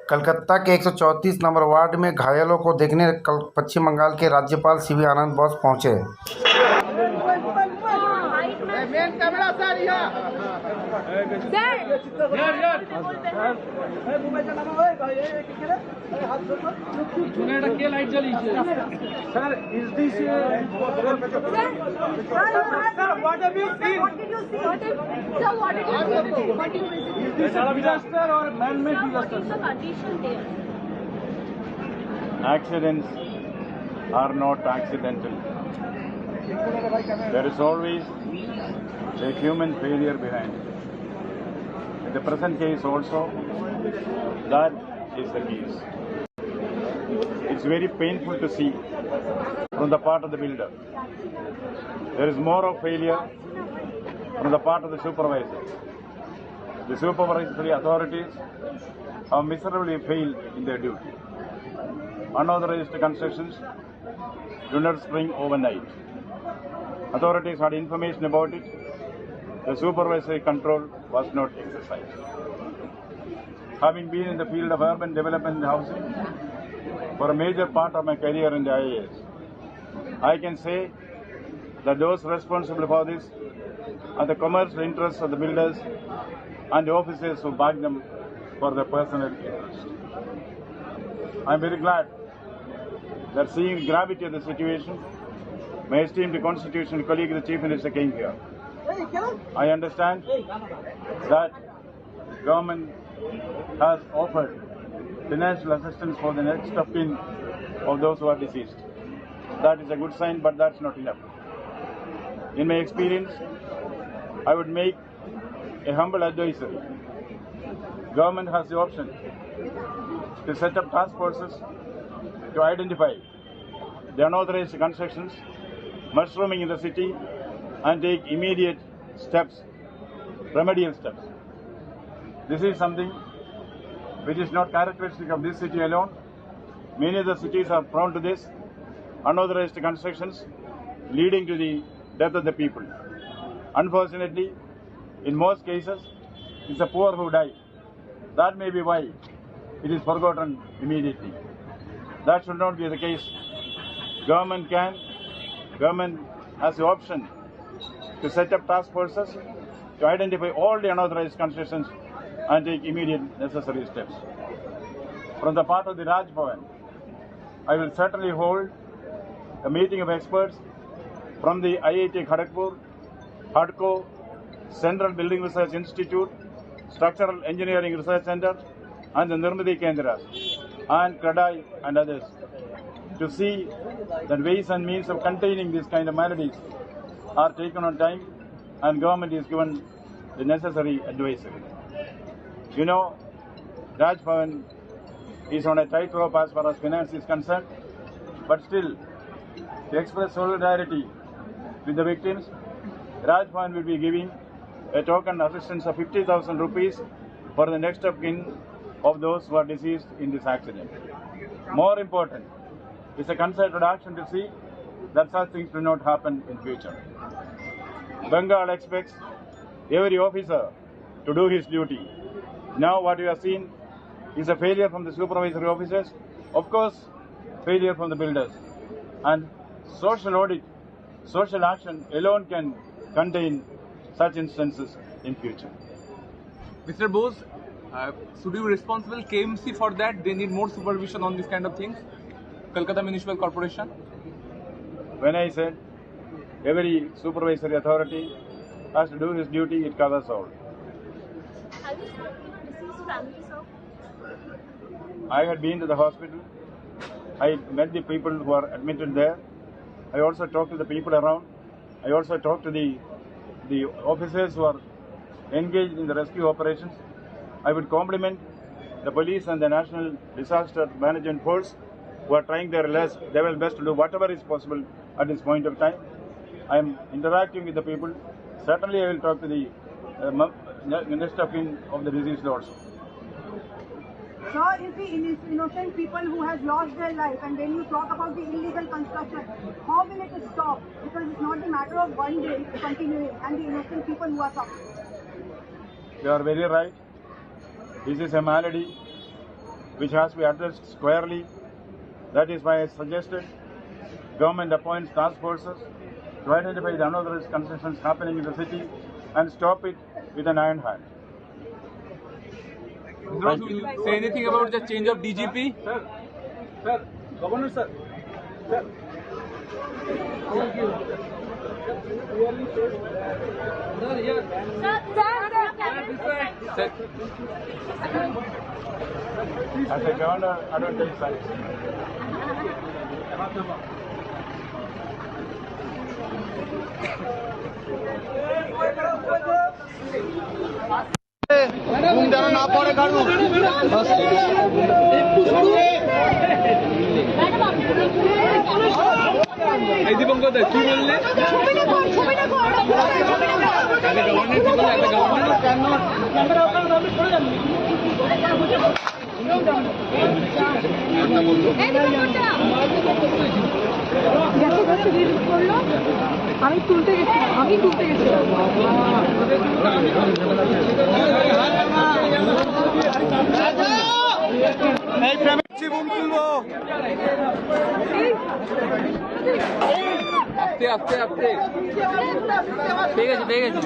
कलकत्ता के 134 number ward में घायलों को देखने कल पश्चिम बंगाल के राज्यपाल सीवी आनंद बोस पहुंचे। Accidents are not accidental. There is always a human failure behind it. In the present case also, that is the case. It's very painful to see from the part of the builder. There is more of failure from the part of the supervisor. The supervisory authorities have miserably failed in their duty. Unauthorized constructions do not spring overnight. Authorities had information about it. The supervisory control was not exercised. Having been in the field of urban development and housing for a major part of my career in the IAS, I can say that those responsible for this are the commercial interests of the builders and the officers who back them for their personal interest. I am very glad that, seeing the gravity of the situation, my esteemed constitutional colleague, the Chief Minister, came here. I understand that government has offered financial assistance for the next of kin of those who are deceased. That is a good sign, but that's not enough. In my experience, I would make a humble advisory. Government has the option to set up task forces to identify the unauthorized constructions mushrooming in the city and take immediate steps, remedial steps. This is something which is not characteristic of this city alone. Many of the cities are prone to this, unauthorized constructions leading to the death of the people. Unfortunately, in most cases, it's the poor who die. That may be why it is forgotten immediately. That should not be the case. Government has the option to set up task forces to identify all the unauthorized constructions and take immediate necessary steps. From the part of the Raj Bhavan, I will certainly hold a meeting of experts from the IIT Kharagpur, HUDCO, Central Building Research Institute, Structural Engineering Research Center, and the Nirmati Kendras, and CREDAI and others, to see that ways and means of containing these kind of maladies are taken on time and government is given the necessary advisory. You know, Raj Bhavan is on a tightrope as far as finance is concerned, but still, to express solidarity with the victims, Raj Bhavan will be giving a token assistance of 50,000 rupees for the next of kin of those who are deceased in this accident. More important is a concerted action to see that such things do not happen in future. Bengal expects every officer to do his duty. Now what we have seen is a failure from the supervisory officers, of course failure from the builders, and social audit, social action alone can contain such instances in future. Mr. Bose, should you be responsible KMC for that? They need more supervision on these kind of things. Kolkata Municipal Corporation. When I said every supervisory authority has to do his duty, it covers all. Have you spoken to deceased family, sir? I had been to the hospital. I met the people who are admitted there. I also talked to the people around. I also talked to the officers who are engaged in the rescue operations. I would compliment the police and the National Disaster Management Force who are trying their level best to do whatever is possible at this point of time. I am interacting with the people. Certainly I will talk to the next of kin of the deceased also. Sir, is the innocent people who has lost their life, and when you talk about the illegal construction, how will it stop? Because it's not a matter of one day continuing, and the innocent people who are suffering. You are very right. This is a malady which has to be addressed squarely. That is why I suggested government appoints task forces to identify the unauthorized constructions happening in the city and stop it with an iron hand. Mr. Bose, will you say anything about the change of DGP? Governor sir. Sir. Sir. As a governor, I don't take sides. এই দীপঙ্কর দা কি বললে? Governor কি বললে? একটা governor আমি তুলতে গেছিলাম আস্তে আস্তে আস্তে পেয়ে গেছি